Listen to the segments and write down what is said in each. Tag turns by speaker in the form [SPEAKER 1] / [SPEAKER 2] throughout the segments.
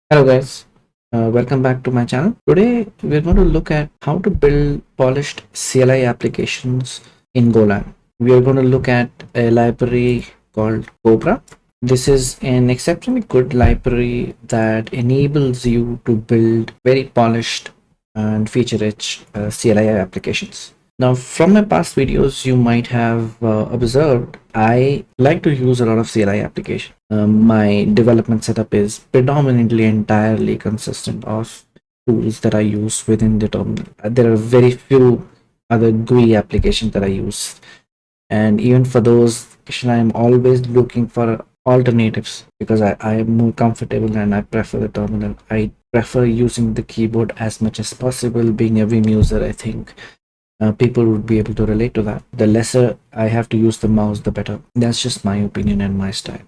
[SPEAKER 1] Hello guys, welcome back to my channel. Today we're going to look at how to build polished CLI applications in GoLang. We are going to look at a library called Cobra. This is an exceptionally good library that enables you to build very polished and feature-rich CLI applications. Now, from my past videos, you might have observed I like to use a lot of CLI application. My development setup is predominantly entirely consistent of tools that I use within the terminal. There are very few other GUI applications that I use, and even for those, I'm always looking for alternatives because I am more comfortable and I prefer the terminal. I prefer using the keyboard as much as possible. Being a Vim user, I think people would be able to relate to that. The lesser I have to use the mouse, the better. That's just my opinion and my style.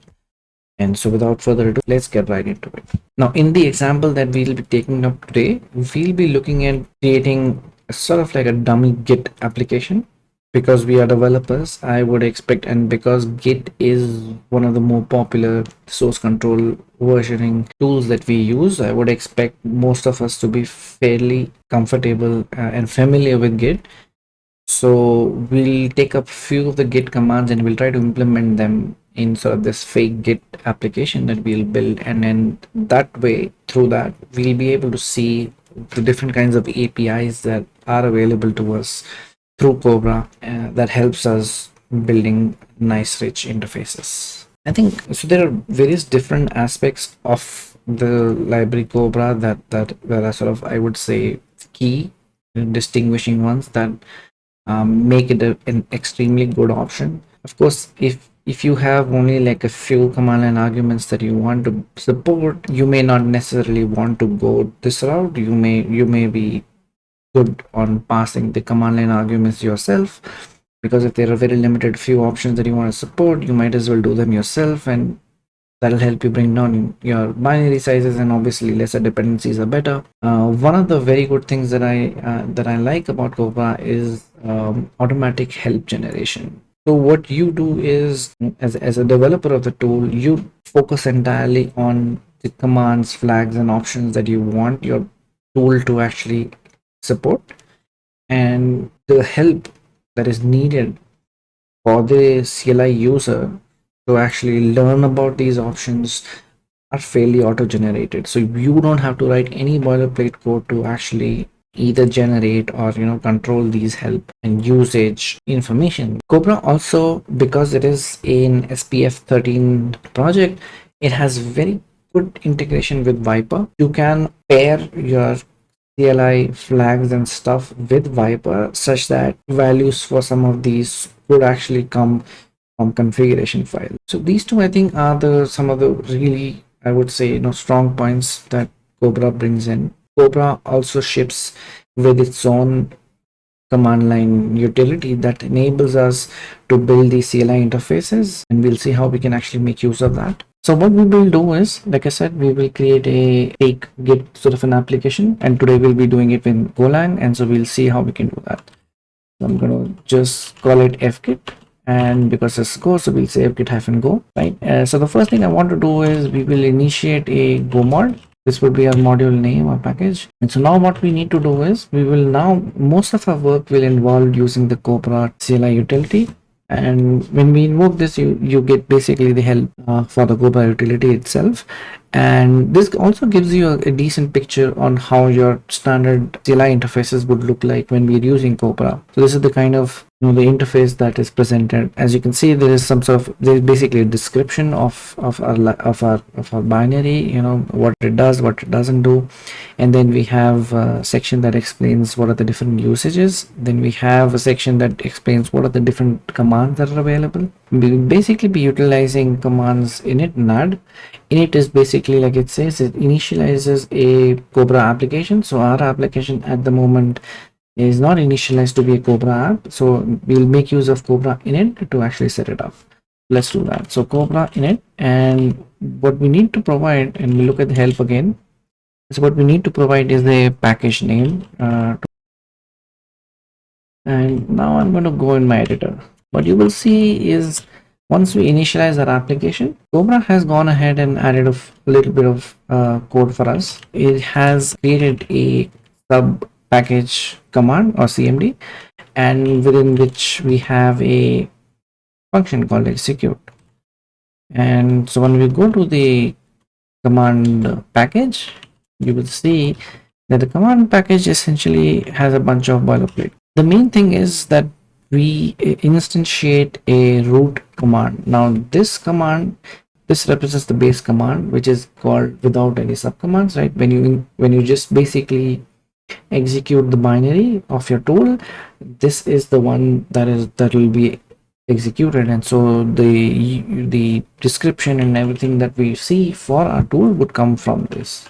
[SPEAKER 1] And so without further ado, let's get right into it. Now, in the example that we'll be taking up today, we'll be looking at creating a sort of like a dummy Git application. Because we are developers, I would expect, and because Git is one of the more popular source control versioning tools that we use, I would expect most of us to be fairly comfortable and familiar with Git. So we'll take up few of the Git commands and we'll try to implement them in sort of this fake Git application that we'll build, and then that way, through that, we'll be able to see the different kinds of APIs that are available to us through Cobra that helps us building nice rich interfaces. I think so. There are various different aspects of the library Cobra that are sort of, I would say, key distinguishing ones that make it an extremely good option. Of course, if you have only like a few command line arguments that you want to support, you may not necessarily want to go this route. You may be good on passing the command line arguments yourself, because if there are very limited few options that you want to support, you might as well do them yourself, and that'll help you bring down your binary sizes, and obviously lesser dependencies are better. One of the very good things that I like about Cobra is automatic help generation. So what you do is, as a developer of the tool, you focus entirely on the commands, flags, and options that you want your tool to actually support, and the help that is needed for the CLI user to actually learn about these options are fairly auto-generated. So you don't have to write any boilerplate code to actually either generate or control these help and usage information. Cobra also, because it is an SPF 13 project, it has very good integration with Viper. You can pair your CLI flags and stuff with Viper such that values for some of these could actually come from configuration file. So these two, I think, are some of the really, I would say, strong points that Cobra brings in. Cobra also ships with its own command line utility that enables us to build these CLI interfaces, and we'll see how we can actually make use of that. So what we will do is, like I said, we will create a fake Git sort of an application, and today we'll be doing it in GoLang, and so we'll see how we can do that. So I'm going to just call it fgit, and because it's go, so we'll say fgit-go, right? So the first thing I want to do is we will initiate a go mod. This would be our module name or package. And so now what we need to do is most of our work will involve using the Cobra CLI utility. And when we invoke this, you get basically the help for the Cobra utility itself. And this also gives you a decent picture on how your standard CLI interfaces would look like when we're using Cobra. So this is the kind of the interface that is presented. As you can see, there's basically a description of our binary, what it does, what it doesn't do, and then we have a section that explains what are the different usages. Then we have a section that explains what are the different commands that are available. We'll basically be utilizing commands init and add. Init is basically, like it says, it initializes a Cobra application. So our application at the moment is not initialized to be a Cobra app, so we'll make use of Cobra init to actually set it up. Let's do that. So Cobra init, and what we need to provide, and we look at the help again. So what we need to provide is the package name, and now I'm going to go in my editor. What you will see is Once we initialize our application, Cobra has gone ahead and added a little bit of code for us. It has created a sub package command or CMD, and within which we have a function called execute. And so when we go to the command package, you will see that the command package essentially has a bunch of boilerplate. The main thing is that we instantiate a root command. Now this command, this represents the base command, which is called without any subcommands, right? When you just basically execute the binary of your tool, this is the one that will be executed, and so the description and everything that we see for our tool would come from this.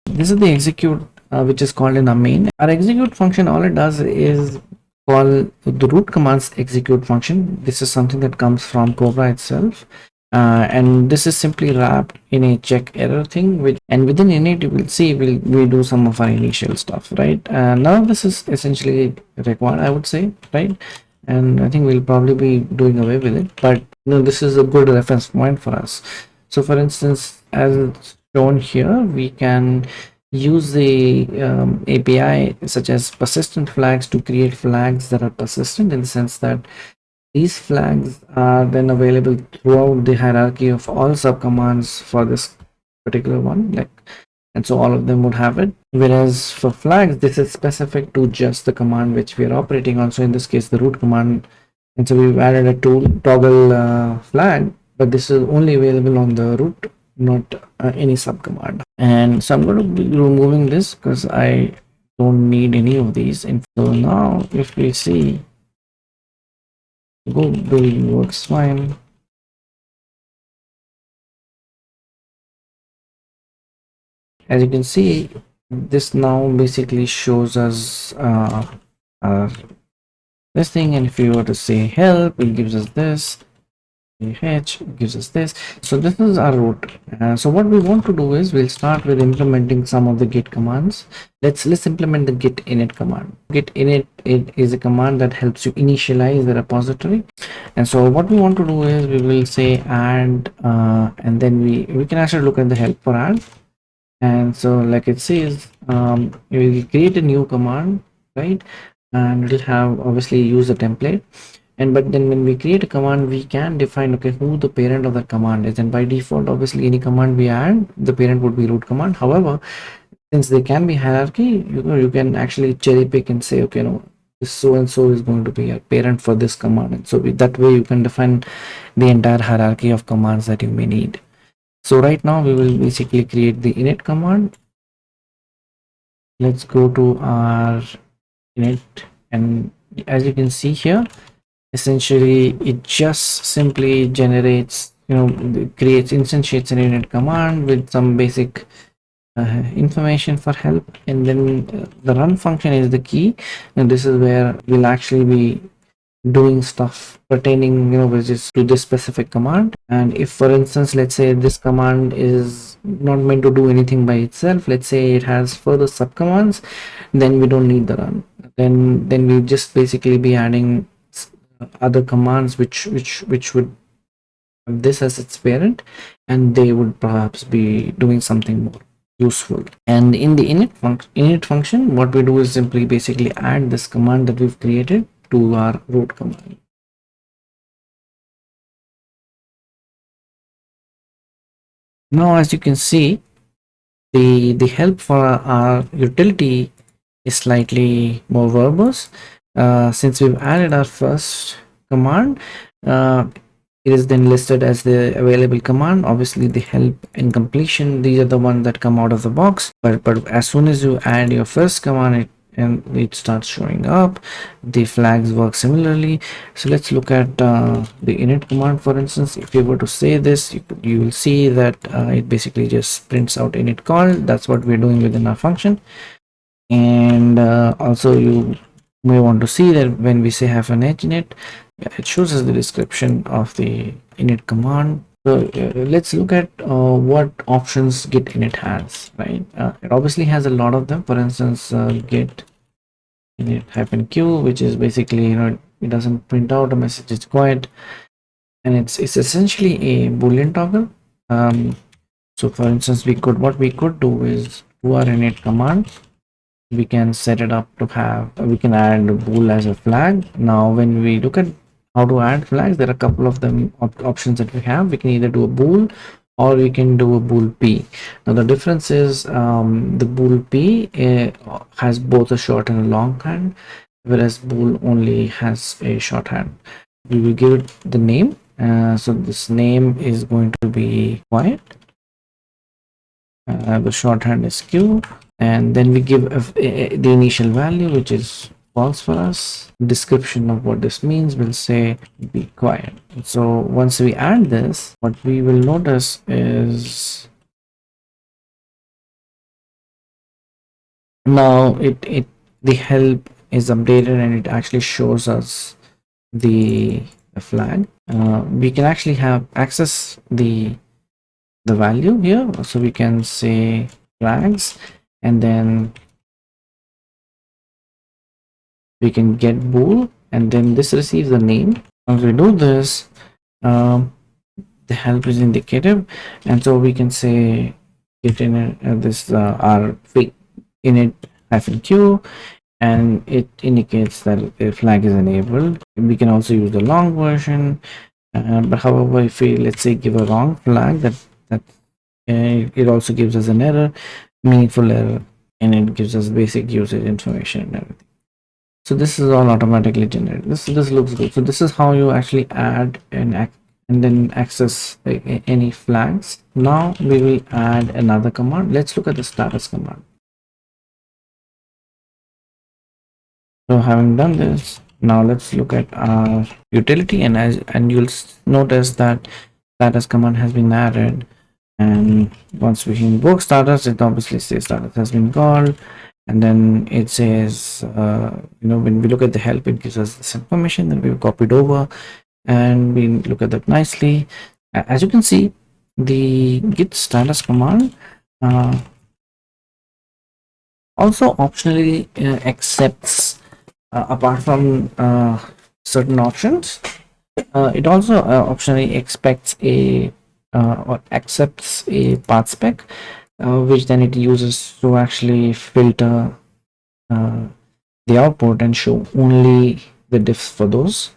[SPEAKER 1] This is the execute which is called in our main. Our execute function, all it does is call the root commands execute function. This is something that comes from Cobra itself. And this is simply wrapped in a check error thing, and within init you will see we'll do some of our initial stuff, right? None of this is essentially required, I would say, right? And I think we'll probably be doing away with it, but this is a good reference point for us. So for instance, as shown here, we can use the API such as persistent flags to create flags that are persistent, in the sense that these flags are then available throughout the hierarchy of all subcommands for this particular one, and so all of them would have it. Whereas for flags, this is specific to just the command which we are operating on. So in this case, the root command, and so we've added a toggle flag, but this is only available on the root, not any subcommand. And so I'm going to be removing this because I don't need any of these. And so now if we see, Go build works fine. As you can see, this now basically shows us this thing, and if you were to say help, it gives us this. H gives us this. So this is our root. So what we want to do is we'll start with implementing some of the git commands. Let's implement the git init command. Git init, it is a command that helps you initialize the repository. And so what we want to do is we will say add, and then we can actually look at the help for add. And so like it says, we will create a new command, right? And it'll have obviously use a template. But then when we create a command, we can define, okay, who the parent of that command is. And by default, obviously any command we add, the parent would be root command. However, since they can be hierarchy, you can actually cherry pick and say, okay, this so and so is going to be a parent for this command. And so that way you can define the entire hierarchy of commands that you may need. So right now we will basically create the init command. Let's go to our init, and as you can see here, essentially it just simply generates, creates, instantiates an init command with some basic information for help, and then the run function is the key, and this is where we'll actually be doing stuff pertaining, which is to this specific command. And if, for instance, let's say this command is not meant to do anything by itself, let's say it has further subcommands, then we don't need the run. Then we just basically be adding other commands which would have this as its parent, and they would perhaps be doing something more useful. And in the init function, what we do is simply basically add this command that we've created to our root command. Now, as you can see, the help for our utility is slightly more verbose. Since we've added our first command, it is then listed as the available command. Obviously the help and completion, these are the ones that come out of the box, but as soon as you add your first command, it starts showing up. The flags work similarly. So let's look at the init command. For instance, if you were to say this, you will see that it basically just prints out init call. That's what we're doing within our function. And also you may want to see that when we say -h init, it shows us the description of the init command. So let's look at what options git init has, right? It obviously has a lot of them. For instance, git init -q, which is basically, it doesn't print out a message, it's quiet, and it's essentially a boolean toggle. So for instance, what we could do is do our init command. We can set it up to have, we can add bool as a flag. Now when we look at how to add flags, there are a couple of them options that we have. We can either do a bool or we can do a bool p. Now the difference is the bool p has both a short and a long hand, whereas bool only has a shorthand. We will give it the name. So this name is going to be quiet. The shorthand is q, and then we give the initial value, which is false for us. Description of what this means will say be quiet. So once we add this, what we will notice is now the help is updated and it actually shows us the flag. We can actually have access the value here, so we can say flags, and then we can get bool, and then this receives the name. Once we do this, the help is indicative, and so we can say get in this our init -q, and it indicates that a flag is enabled. We can also use the long version, but however, if we, let's say, give a wrong flag, that it also gives us an error, meaningful error, and it gives us basic usage information and everything. So this is all automatically generated. This looks good. So this is how you actually add and then access any flags. Now we will add another command. Let's look at the status command. So having done this, now let's look at our utility, and you'll notice that status command has been added. And once we invoke status, it obviously says status has been called, and then it says when we look at the help, it gives us this information that we've copied over, and we look at that nicely. As you can see, the git status command also optionally accepts, apart from certain options, it also optionally expects a or accepts a path spec, which then it uses to actually filter the output and show only the diffs for those.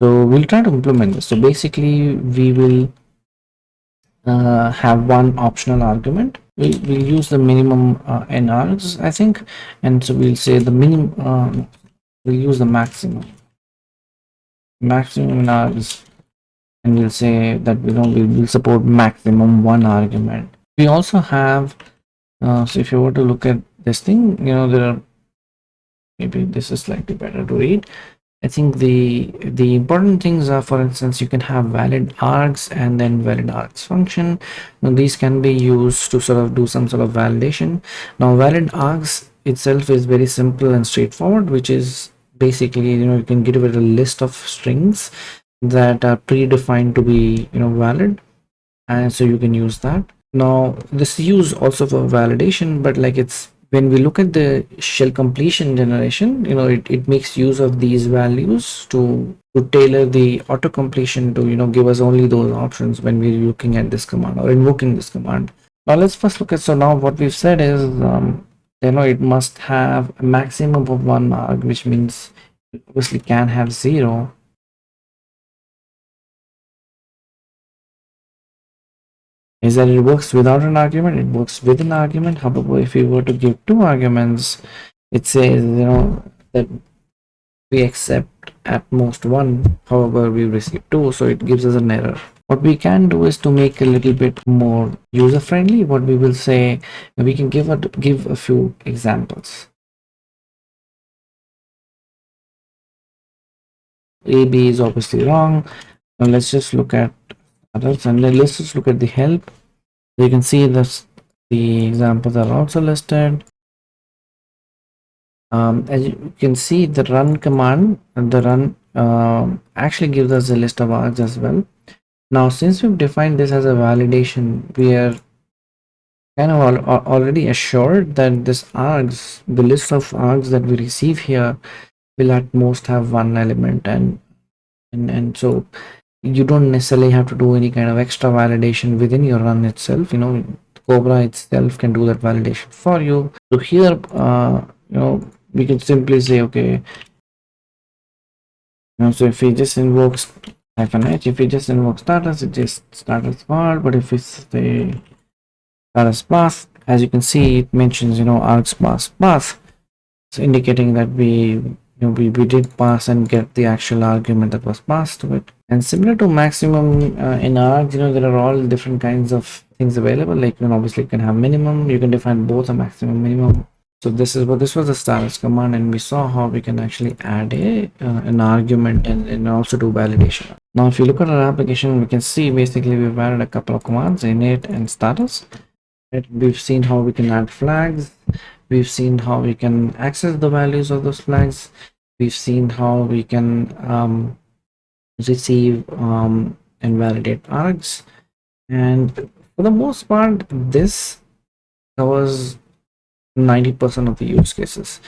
[SPEAKER 1] So we'll try to implement this. So basically we will have one optional argument. We'll use the minimum in Args, I think, and so we'll say the minimum, we'll use the maximum in Args, and we'll say that we will support maximum one argument. We also have so if you were to look at this thing, there are, maybe this is slightly better to read. I think the important things are, for instance, you can have valid args and then valid args function. Now these can be used to sort of do some sort of validation. Now valid args itself is very simple and straightforward, which is basically, you can give it a list of strings that are predefined to be valid, and so you can use that. Now this is used also for validation, but like it's, when we look at the shell completion generation, it makes use of these values to tailor the auto completion to give us only those options when we're looking at this command or invoking this command. Now let's first look at, so now what we've said is it must have a maximum of one arg, which means it obviously can have 0. Is that it works without an argument, it works with an argument. However, if we were to give 2 arguments, it says that we accept at most 1, however we receive 2, so it gives us an error. What we can do is to make a little bit more user friendly. What we will say, we can give a few examples. AB is obviously wrong. Now let's just look at others, and then let's just look at the help. So you can see this, the examples are also listed. As you can see, the run command, the run actually gives us a list of args as well. Now since we've defined this as a validation, we are kind of already assured that this args, the list of args that we receive here, will at most have one element, and so you don't necessarily have to do any kind of extra validation within your run itself. Cobra itself can do that validation for you. So here, we can simply say, okay, so if he just invokes -h, if he just invokes status, it just status bar. But if it's the status path, as you can see, it mentions, args path, so indicating that we did pass and get the actual argument that was passed to it. And similar to maximum in args, there are all different kinds of things available. Like, obviously you can have minimum, you can define both a maximum minimum. So this was the status command, and we saw how we can actually add an argument and also do validation. Now if you look at our application, we can see basically we've added a couple of commands, init and status. Right? We've seen how we can add flags, we've seen how we can access the values of those flags, we've seen how we can receive and validate args, and for the most part this covers 90% of the use cases.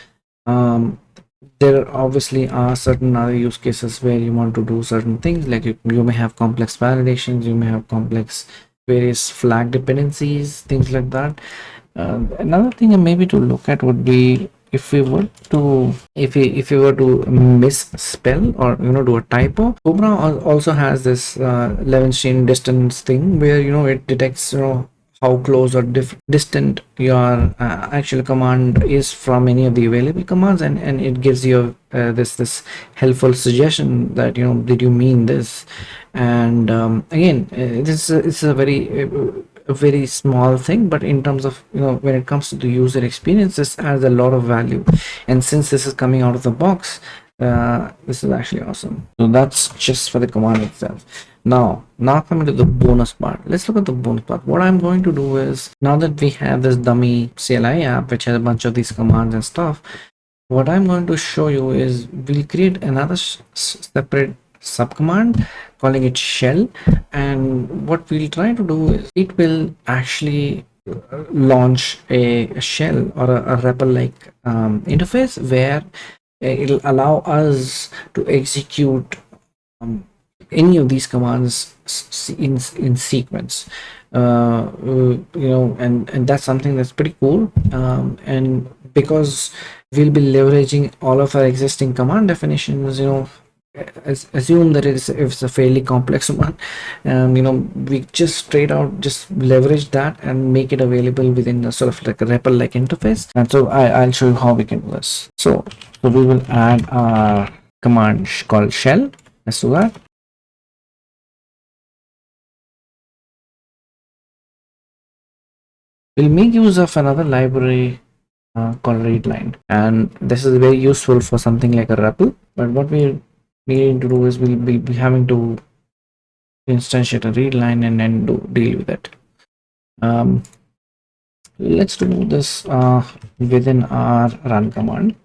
[SPEAKER 1] There obviously are certain other use cases where you want to do certain things, like you may have complex validations, you may have complex various flag dependencies, things like that. Another thing maybe to look at would be if we were to misspell or do a typo. Cobra also has this Levenstein distance thing where it detects how close or distant your actual command is from any of the available commands, and it gives you this helpful suggestion that did you mean this. And again, this is a very small thing, but in terms of when it comes to the user experience, this adds a lot of value. And since this is coming out of the box, this is actually awesome. So that's just for the command itself. Now coming to the bonus part, let's look at the bonus part. What I'm going to do is, now that we have this dummy CLI app which has a bunch of these commands and stuff, what I'm going to show you is we'll create another separate subcommand calling it shell, and what we'll try to do is it will actually launch a shell or a REPL like interface where it'll allow us to execute any of these commands in sequence. And that's something that's pretty cool. And because we'll be leveraging all of our existing command definitions, assume that it's a fairly complex one, we just straight out just leverage that and make it available within a sort of like a REPL like interface. And so I'll show you how we can do this. So we will add a command called shell. Let's do that. We'll make use of another library called readline, and this is very useful for something like a REPL. But what we needing to do is we'll be having to instantiate a readline and then deal with it. Let's do this within our run command.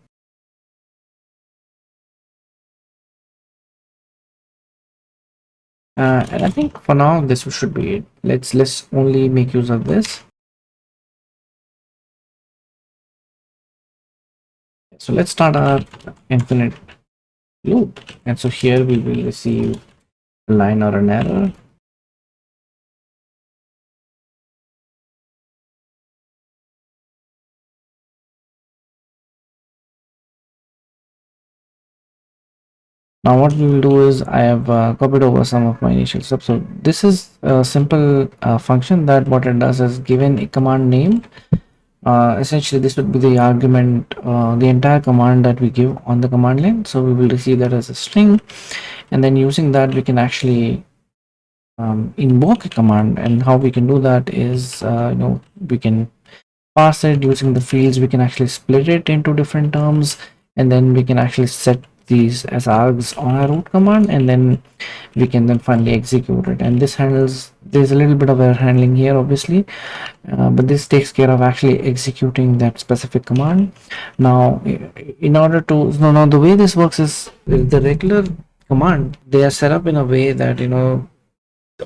[SPEAKER 1] And I think for now this should be it. Let's only make use of this. So let's start our infinite loop, and so here we will receive a line or an error. Now what we will do is I have copied over some of my initial stuff. So this is a simple function that what it does is, given a command name, essentially this would be the argument, the entire command that we give on the command line. So we will receive that as a string, and then using that we can actually invoke a command. And how we can do that is we can pass it using the fields. We can actually split it into different terms, and then we can actually set these as args on our root command, and then we can then finally execute it. And this handles, there's a little bit of error handling here obviously, but this takes care of actually executing that specific command. Now in order to now the way this works is, the regular command, they are set up in a way that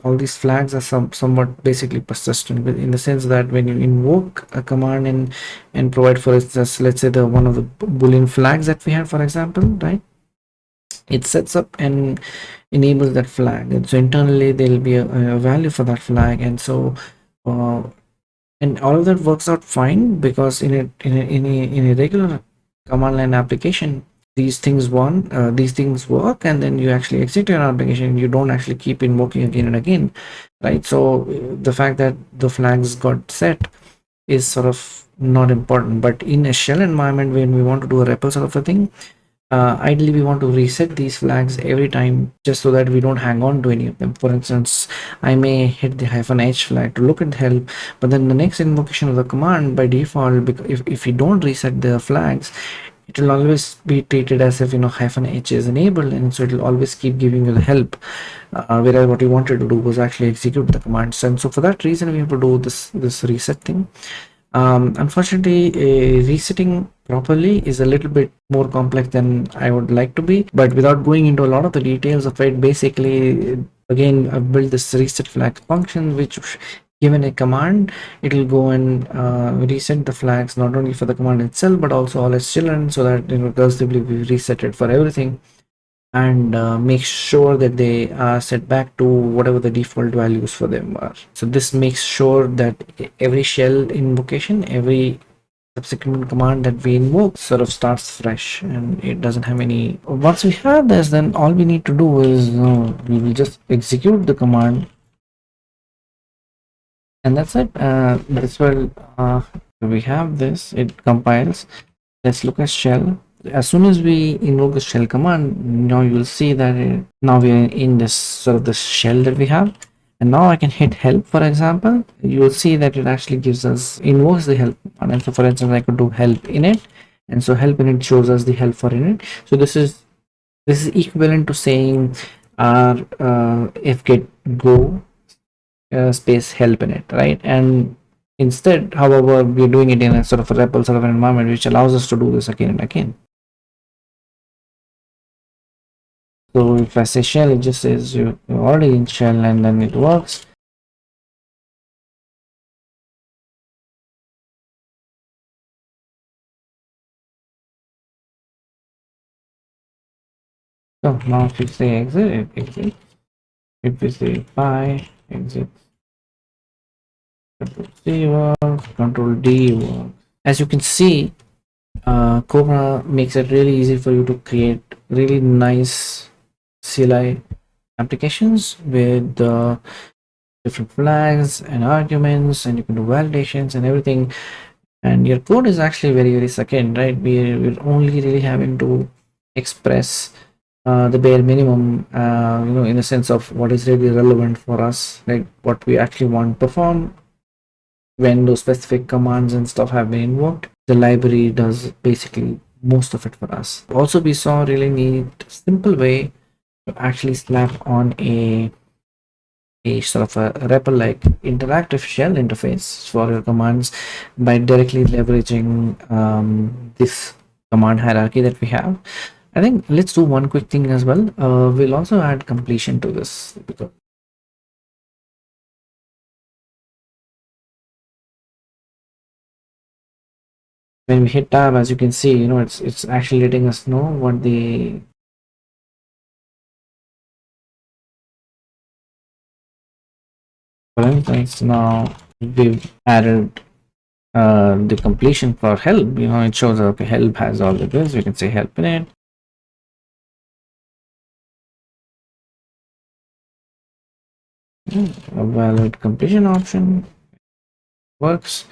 [SPEAKER 1] all these flags are somewhat basically persistent, in the sense that when you invoke a command and provide for instance, let's say the one of the boolean flags that we have, for example, right, it sets up and enables that flag, and so internally there will be a value for that flag. And so uh, and all of that works out fine, because in a regular command line application, these things work, and then you actually execute your application. You don't actually keep invoking again and again, right? So the fact that the flags got set is sort of not important. But in a shell environment, when we want to do a REPL sort of a thing, ideally we want to reset these flags every time, just so that we don't hang on to any of them. For instance, I may hit the -h flag to look at help, but then the next invocation of the command by default, because if you don't reset the flags, it will always be treated as if -h is enabled, and so it will always keep giving you the help, whereas what you wanted to do was actually execute the commands. And so for that reason, we have to do this reset thing. Unfortunately, resetting properly is a little bit more complex than I would like to be, but without going into a lot of the details of it, basically, again, I've built this reset flag function, which, given a command, it will go and reset the flags not only for the command itself, but also all its children, so that recursively we reset it for everything, and make sure that they are set back to whatever the default values for them are. So this makes sure that every shell invocation, every subsequent command that we invoke sort of starts fresh, and it doesn't have any. Once we have this, then all we need to do is we will just execute the command, and that's it. This will we have this, it compiles. Let's look at shell. As soon as we invoke the shell command, now you'll see that now we are in this sort of the shell that we have, and now I can hit help, for example. You will see that it actually gives us, invokes the help command. And so for instance, I could do help init, and so help init shows us the help for init. So this is equivalent to saying our fget go space help init, right? And instead, however, we're doing it in a sort of a REPL sort of an environment, which allows us to do this again and again. So if I say shell, it just says you're already in shell, and then it works. So now if you say exit, it exits. If we say bye, exit. Control C works, Control D works. As you can see, Cobra makes it really easy for you to create really nice CLI applications with different flags and arguments, and you can do validations and everything. And your code is actually very second, right? We're only really having to express the bare minimum, in the sense of what is really relevant for us, like what we actually want to perform. When those specific commands and stuff have been invoked, the library does basically most of it for us. Also, we saw a really neat, simple way to actually slap on a sort of a REPL like interactive shell interface for your commands by directly leveraging this command hierarchy that we have. I think let's do one quick thing as well. We'll also add completion to this, because when we hit tab, as you can see, it's actually letting us know what the for instance, now we've added the completion for help. It shows up, okay, help has all of this. We can say help in it. A valid completion option works.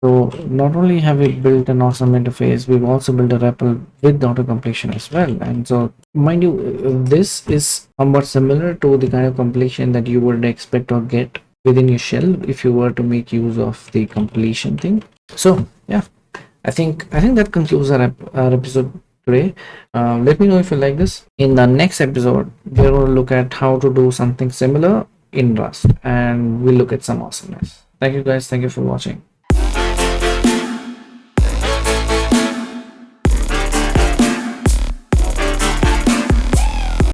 [SPEAKER 1] So not only have we built an awesome interface, we've also built a REPL with auto completion as well. And so, mind you, this is somewhat similar to the kind of completion that you would expect or get within your shell if you were to make use of the completion thing. So yeah, I think that concludes our episode today. Let me know if you like this. In the next episode, we're going to look at how to do something similar in Rust, and we'll look at some awesomeness. Thank you guys. Thank you for watching.